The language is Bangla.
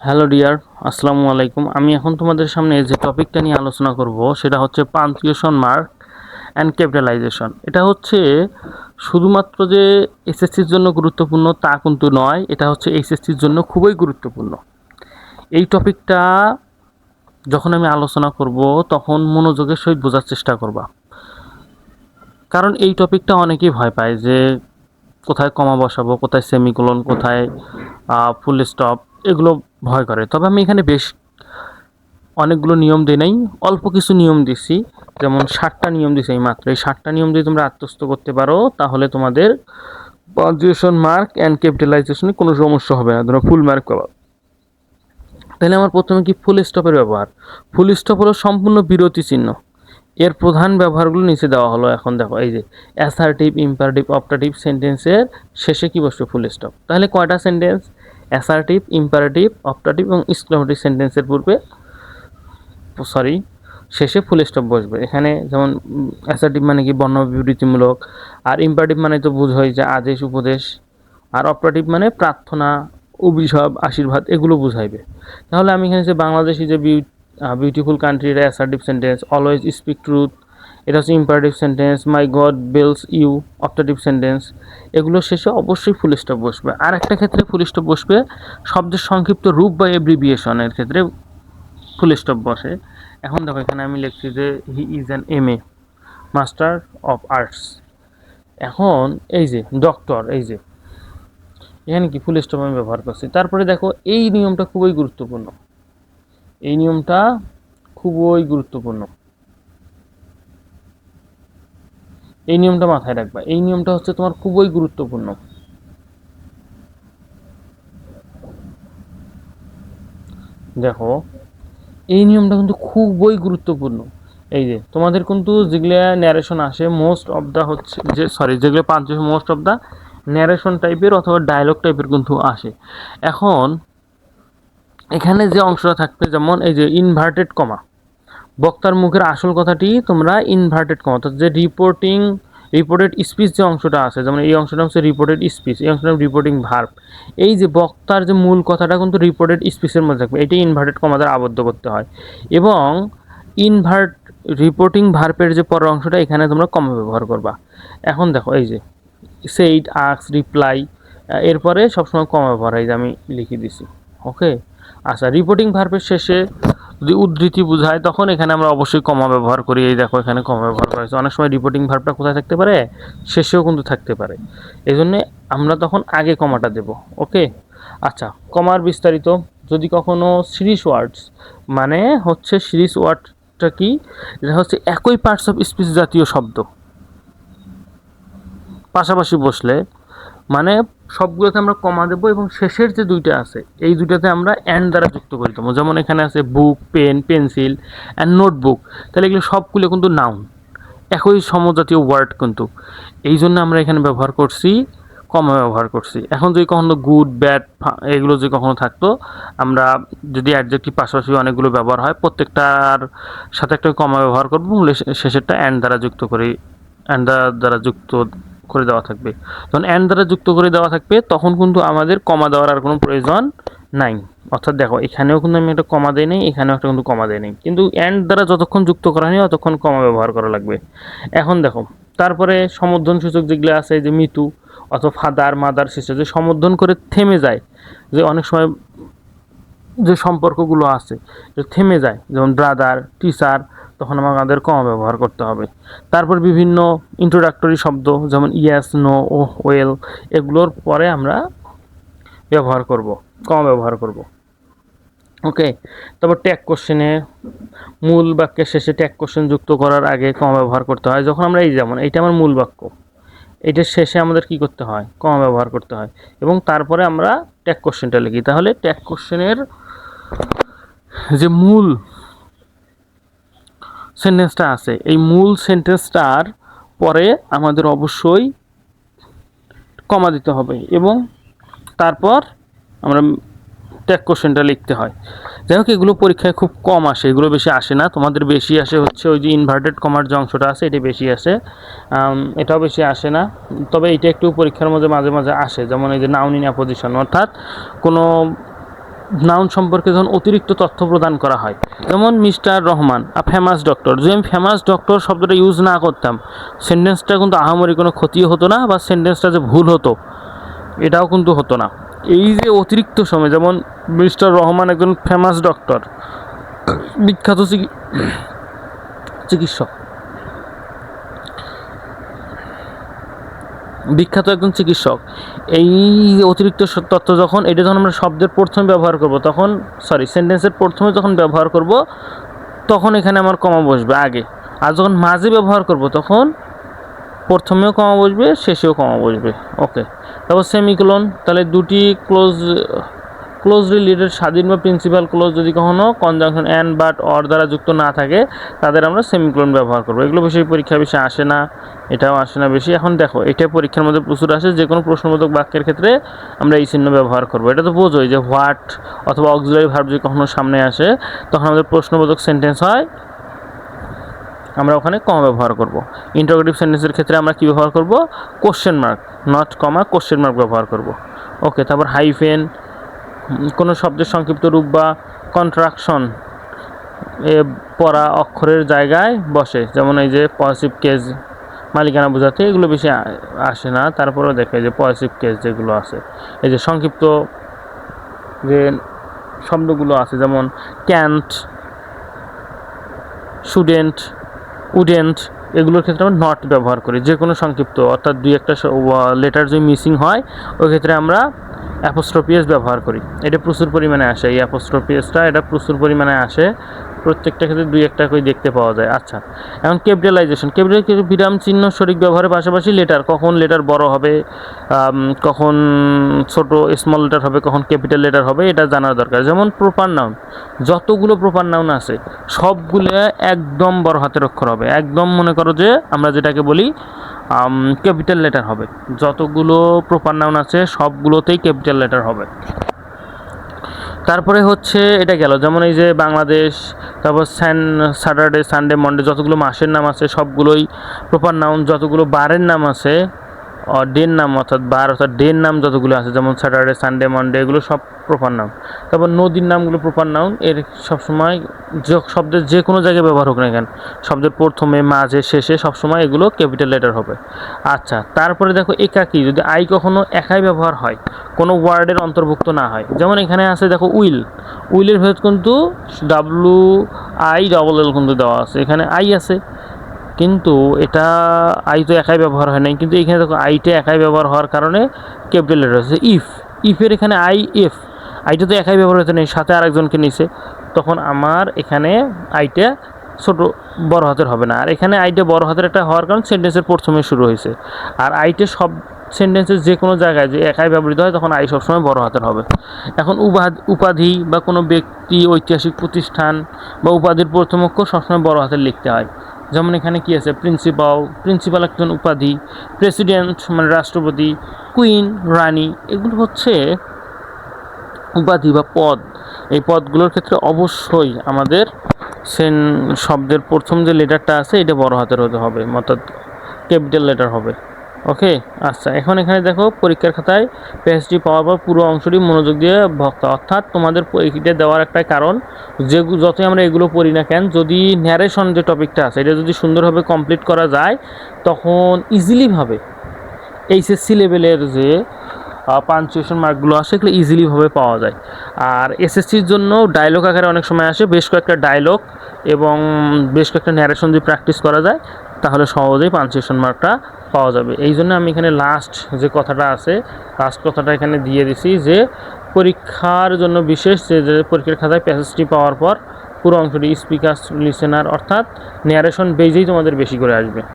হ্যালো ডিয়ার, আসসালামু আলাইকুম। আমি এখন তোমাদের সামনে যে টপিকটা নিয়ে আলোচনা করব সেটা হচ্ছে পাঞ্চুয়েশন মার্ক অ্যান্ড ক্যাপিটালাইজেশন। এটা হচ্ছে শুধুমাত্র যে এসএসসির জন্য গুরুত্বপূর্ণ তা কিন্তু নয়, এটা হচ্ছে এইচএসসির জন্য খুবই গুরুত্বপূর্ণ। এই টপিকটা যখন আমি আলোচনা করব তখন মনোযোগের সহিত বোঝার চেষ্টা করবা, কারণ এই টপিকটা অনেকেই ভয় পায় যে কোথায় কমা বসাবো, কোথায় সেমিকোলন, কোথায় ফুল স্টপ, এগুলো ভয় করে। তবে আমি এখানে বেশ অনেকগুলো নিয়ম দিই নাই, অল্প কিছু নিয়ম দিছি। যেমন 7টা নিয়ম দিছি এই মাত্র। এই 7টা নিয়ম যদি তোমরা আত্মস্থ করতে পারো তাহলে তোমাদের পাঞ্চুয়েশন মার্ক অ্যান্ড ক্যাপিটালাইজেশনে কোনো সমস্যা হবে না, তোমরা ফুল মার্ক পাবা। তাহলে আমার প্রথমে কি ফুল স্টপের ব্যবহার। ফুল স্টপ হলো সম্পূর্ণ বিরতি চিহ্ন। এর প্রধান ব্যবহারগুলো নিচে দেওয়া হলো। এখন দেখো, এই যে অ্যাসার্টিভ, ইম্পারেটিভ, অপটাটিভ সেন্টেন্সের শেষে কি বসবে? Full stop. তাহলে কয়টা সেন্টেন্স? অ্যাসার্টিভ, ইম্পারেটিভ, অপটাটিভ এবং এক্সক্লেমেটরি সেন্টেন্সের পূর্বে শেষে ফুল স্টপ বসবে। এখানে যেমন অ্যাসার্টিভ মানে কি? বর্ণ বিবৃতিমূলক। আর ইম্পারেটিভ মানে তো বোঝায় যে আদেশ, উপদেশ। আর অপটাটিভ মানে প্রার্থনা, অভিশাপ, আশীর্বাদ, এগুলো বুঝাইবে। তাহলে আমি এখানে যে বাংলাদেশি যে বিউটিফুল কান্ট্রি, এটা assertive sentence. Always speak truth, এটা হচ্ছে imperative sentence. My god bless you, optative sentence. এগুলো শেষে অবশ্যই ফুল স্টপ বসবে। আর একটা ক্ষেত্রে ফুল স্টপ বসবে শব্দের সংক্ষিপ্ত রূপ বা এব্রিভিয়েশনের ক্ষেত্রে ফুল স্টপ বসে। এখন দেখো, এখানে আমি লিখছি যে he is an MA, master of arts. এখন এই যে ডক্টর, এই যে এখানে কি ফুল স্টপ আমি ব্যবহার করছি। তারপরে দেখো, এই নিয়মটা খুবই গুরুত্বপূর্ণ। এই নিয়মটা খুবই গুরুত্বপূর্ণ। এই নিয়মটা মাথায় রাখবা। এই নিয়মটা হচ্ছে তোমার খুবই গুরুত্বপূর্ণ। দেখো, এই নিয়মটা কিন্তু খুবই গুরুত্বপূর্ণ। এই যে তোমাদের কিন্তু যেগুলো ন্যারেশন আসে মোস্ট অফ দ্য হচ্ছে যে যেগুলো punctuation most of the narration টাইপের অথবা ডায়লগ টাইপের কিন্তু আসে। এখন এখানে যে অংশটা থাকবে, যেমন এই যে ইনভার্টেড কমা, বক্তার মুখের আসল কথাটি তোমরা ইনভার্টেড কমা, অর্থাৎ যে রিপোর্টেড স্পিচ যে অংশটা আছে, যেমন এই অংশটা হচ্ছে রিপোর্টেড স্পিচ, এই অংশটা রিপোর্টিং ভার্ব। এই যে বক্তার যে মূল কথাটা কিন্তু রিপোর্টেড স্পিচের মধ্যে থাকবে, এটাই ইনভার্টেড কমা দ্বারা আবদ্ধ করতে হয়। এবং রিপোর্টিং ভার্বের যে পরের অংশটা, এখানে তোমরা কমা ব্যবহার করবা। এখন দেখো, এই যে সেইড, আস্ক, রিপ্লাই, এরপরে সবসময় কমা ব্যবহার হয়, যে আমি লিখে দিছি। ওকে, আচ্ছা, রিপোর্টিং ভার্বের শেষে যদি উদ্ধৃতি বোঝায় তখন এখানে আমরা অবশ্যই কমা ব্যবহার করি। এই দেখো, এখানে কমা ব্যবহার করা হয়েছে। অনেক সময় রিপোর্টিং ভার্বটা কোথায় থাকতে পারে? শেষেও কিন্তু থাকতে পারে। এই জন্যে আমরা তখন আগে কমাটা দেব। ওকে, আচ্ছা, কমার বিস্তারিত। যদি কখনো সিরিজ ওয়ার্ডস, মানে হচ্ছে সিরিজ ওয়ার্ডটা কি? এটা হচ্ছে একই পার্টস অফ স্পিচ জাতীয় শব্দ পাশাপাশি বসলে, মানে সবগুলোতে আমরা কমা দেবো এবং শেষের যে দুইটা আছে এই দুইটাতে আমরা অ্যান্ড দ্বারা যুক্ত করে দেবো। যেমন এখানে আছে বুক, পেন, পেন্সিল অ্যান্ড নোটবুক। তাহলে এগুলো সবগুলো কিন্তু নাউন, একই সমজাতীয় ওয়ার্ড কিন্তু। এই জন্য আমরা এখানে ব্যবহার করছি, কমা ব্যবহার করছি। এখন যদি কখনো গুড, ব্যাড, এগুলো যদি কখনো থাকতো, আমরা যদি অ্যাডজেক্টিভ পাশাপাশি অনেকগুলো ব্যবহার হয়, প্রত্যেকটার সাথে একটা কমা ব্যবহার করবো, শেষেরটা অ্যান্ড দ্বারা যুক্ত করি, অ্যান্ড দ্বারা যুক্ত করে দেওয়া থাকবে। যখন অ্যান্ড দ্বারা যুক্ত করে দেওয়া থাকবে তখন কিন্তু আমাদের কমা দেওয়ার আর কোনো প্রয়োজন নাই। অর্থাৎ দেখো, এখানেও কিন্তু আমি একটা কমা দেই নাই, এখানেও একটা কিন্তু কমা দেই নাই, কিন্তু অ্যান্ড দ্বারা যতক্ষণ যুক্ত করা হয়নি ততক্ষণ কমা ব্যবহার করা লাগবে। এখন দেখো, তারপরে সমর্থন সূচক যেগুলো আছে, যে মিতু অথবা ফাদার, মাদার, সিস্টার, যে সমর্থন করে থেমে যায়, যে অনেক সময় যে সম্পর্কগুলো আছে থেমে যায়, যেমন ব্রাদার, টিচার, তখন আমাদের কমা ব্যবহার করতে হবে। তারপর বিভিন্ন ইন্ট্রোডাক্টরি শব্দ, যেমন ইয়েস, নো, ও, ওয়েল, এগুলোর পরে আমরা ব্যবহার করব, কমা ব্যবহার করব। ওকে, তারপর ট্যাগ কোশ্চেনে মূল বাক্যের শেষে ট্যাগ কোশ্চেন যুক্ত করার আগে কমা ব্যবহার করতে হয়। যখন আমরা এই, যেমন এইটা আমার মূল বাক্য, এটার শেষে আমাদের কি করতে হয়? কমা ব্যবহার করতে হয় এবং তারপরে আমরা ট্যাগ কোশ্চেনটা লিখি। তাহলে ট্যাগ কোশ্চেনের যে মূল সেন্টেন্সটা আছে, এই মূল সেন্টেন্সটার পরে আমাদের অবশ্যই কমা দিতে হবে এবং তারপর আমরা ট্যাগ কোশ্চেনটা লিখতে হয়। যাই হোক, এগুলো পরীক্ষায় খুব কম আসে, এগুলো বেশি আসে না। তোমাদের বেশি আসে হচ্ছে ওই যে ইনভার্টেড কমার যে অংশটা আছে, এটা বেশি আসে। এটাও বেশি আসে না, তবে এটা একটু পরীক্ষার মধ্যে মাঝে মাঝে আসে। যেমন এই যে নাউন ইন অ্যাপোজিশন, অর্থাৎ কোনো নাউন সম্পর্কে যখন অতিরিক্ত তথ্য প্রদান করা হয়, যেমন mister Rahman a famous doctor, যদি আমি ফেমাস ডক্টর শব্দটা ইউজ না করতাম সেন্টেন্সটা কিন্তু আহামরি কোনো ক্ষতিও হতো না, বা সেন্টেন্সটা যে ভুল হতো এটাও কিন্তু হতো না। এই যে অতিরিক্ত সময়, যেমন মিস্টার রহমান একজন ফেমাস ডক্টর, বিখ্যাত চিকিৎসক, বিখ্যাত একজন চিকিৎসক, এই অতিরিক্ত তথ্য যখন এটা যখন আমরা শব্দের প্রথমে ব্যবহার করব তখন সেন্টেন্সের প্রথমে যখন ব্যবহার করব তখন এখানে আমার কমা বসবে আগে, আর যখন মাঝে ব্যবহার করব তখন প্রথমেও কমা বসবে, শেষেও কমা বসবে। ওকে, তারপর সেমিকোলন, তাহলে দুটি ক্লোজলি রিলেটেড স্বাধীন বা প্রিন্সিপাল ক্লোজ যদি কখনো কনজাংশন অ্যান্ড বাট অর দ্বারা যুক্ত না থাকে তাদের আমরা সেমিকোলন ব্যবহার করবো। এগুলো বেশি পরীক্ষা বেশি আসে না, এটাও আসে না বেশি। এখন দেখো, এটা পরীক্ষার মধ্যে প্রচুর আসে, যে কোনো প্রশ্নবোধক বাক্যের ক্ষেত্রে আমরা এই চিহ্ন ব্যবহার করবো। এটা তো বোঝোই যে হোয়াট অথবা অক্সিলারি ভার্ব যদি কখনো সামনে আসে তখন আমাদের প্রশ্নবোধক সেন্টেন্স হয়, আমরা ওখানে কমা ব্যবহার করব। ইন্টারোগেটিভ সেন্টেন্সের ক্ষেত্রে আমরা কি ব্যবহার করব? Question mark, not comma, question mark ব্যবহার করব। ওকে, তারপর হাইফেন, কোনো শব্দের সংক্ষিপ্ত রূপ বা কন্ট্রাকশন পড়া অক্ষরের জায়গায় বসে, যেমন এই যে পজিটিভ কেস মালিকানা বোঝাতে, এগুলো বেশি আসে না, তারপরেও দেখে যে পজিটিভ কেস যেগুলো আছে, এই যে সংক্ষিপ্ত যে শব্দগুলো আছে যেমন ক্যান্ট, শুডেন্ট, উডেন্ট, এগুলোর ক্ষেত্রে আমরা নট ব্যবহার করি। যে কোনো সংক্ষিপ্ত অর্থাৎ দুই একটা লেটার যদি মিসিং হয় ওই ক্ষেত্রে আমরা অ্যাপোস্ট্রোফি এস ব্যবহার করি। এটা প্রচুর পরিমাণে আসে, এই অ্যাপোস্ট্রোফি এসটা এটা প্রচুর পরিমাণে আসে, প্রত্যেকটা ক্ষেত্রে দুই একটা করে দেখতে পাওয়া যায়। আচ্ছা, এখন ক্যাপিটালাইজেশন, বিরাম চিহ্ন সঠিক ব্যবহারের পাশাপাশি লেটার, কখন লেটার বড় হবে, কখন ছোট স্মল লেটার হবে, কখন ক্যাপিটাল লেটার হবে, এটা জানার দরকার। যেমন প্রপার নাউন, যতগুলো প্রপার নাউন আছে সবগুলো একদম বড় হাতের অক্ষর হবে, একদম মনে করো যে আমরা যেটাকে বলি ক্যাপিটাল লেটার হবে। যতগুলো প্রপার নাউন আছে সবগুলোতেই ক্যাপিটাল লেটার হবে। তারপরে হচ্ছে এটা গেল, যেমন এই যে বাংলাদেশ, তারপর স্যাটারডে, সানডে, মন্ডে, যতগুলো মাসের নাম আছে সবগুলোই প্রপার নাউন। যতগুলো বারের নাম আছে, ডের নাম অর্থাৎ বার অর্থাৎ ডের নাম যতগুলো আছে, যেমন স্যাটারডে, সানডে, মন্ডে, এগুলো সব প্রপার নাউন। তারপর নদীর নামগুলো প্রপার নাউন, এর সবসময় শব্দের যে কোনো জায়গায় ব্যবহার হোক না কেন, শব্দের প্রথমে, মাঝে, শেষে সবসময় এগুলো ক্যাপিটাল লেটার হবে। আচ্ছা, তারপরে দেখো একাকী, যদি আই কখনো একাই ব্যবহার হয়, কোনো ওয়ার্ডের অন্তর্ভুক্ত না হয়, যেমন এখানে আছে দেখো উইলের ভেতর কিন্তু WILL কিন্তু দেওয়া আছে, এখানে আই আছে কিন্তু এটা আই তো একাই ব্যবহার হয় নাই, কিন্তু এখানে দেখো আইটা একাই ব্যবহার হওয়ার কারণে ক্যাপিটাল লেটার আছে। ইফের এখানে আইটা তো একাই ব্যবহার হতে নেই, সাথে আরেকজনকে নিছে, তখন আমার এখানে আইটা বড় হাতের হবে না, আর এখানে আইটা বড় হাতের একটা হওয়ার কারণ সেন্টেন্সের প্রথমে শুরু হয়েছে, আর আইটা সব সেন্টেন্সের যে কোনো জায়গায় যে একাই ব্যবহৃত হয় তখন আই সবসময় বড় হাতের হবে। এখন উপাধি বা কোনো ব্যক্তি, ঐতিহাসিক প্রতিষ্ঠান বা উপাধির প্রথম অক্ষর সবসময় বড় হাতের লিখতে হয়। যেমন এখানে কি আছে, প্রিন্সিপাল একজন উপাধি, প্রেসিডেন্ট মানে রাষ্ট্রপতি, কুইন রানী, এগুলো হচ্ছে উপাধি বা পদ। এই পদগুলোর ক্ষেত্রে অবশ্যই আমাদের শব্দের প্রথম যে লেটারটা আছে এটা বড় হাতের হতে হবে, অর্থাৎ ক্যাপিটাল লেটার হবে। ওকে, আচ্ছা, এখন এখানে দেখো পরীক্ষার খাতায় পেজটি পাওয়ার পর পুরো অংশটি মনোযোগ দিয়ে ভক্ত, অর্থাৎ তোমাদের এটা দেওয়ার একটা কারণ, যে যতই আমরা এগুলো পড়ি না কেন, যদি ন্যারেশন যে টপিকটা আছে এটা যদি সুন্দরভাবে কমপ্লিট করা যায় তখন ইজিলিভাবে এইচএসসি লেভেলের যে পাঞ্চুয়েশন মার্কগুলো আসে এগুলো ইজিলিভাবে পাওয়া যায়। আর এসএসসির জন্য ডায়লগ আকারে অনেক সময় আসে, বেশ কয়েকটা ডায়লগ এবং বেশ কয়েকটা ন্যারেশন যদি প্র্যাকটিস করা যায় তাহলে সহজেই পাঞ্চুয়েশন মার্কটা পাওয়া যাবে। এই জন্য আমি এখানে লাস্ট কথাটা এখানে দিয়ে দিছি, যে পরীক্ষার জন্য বিশেষ যে পরীক্ষার খাতায় প্যাসেজটি পাওয়ার পর পুরো অংশটি স্পিকার লিসেনার অর্থাৎ ন্যারেশন বেজেই তোমাদের বেশি করে আসবে।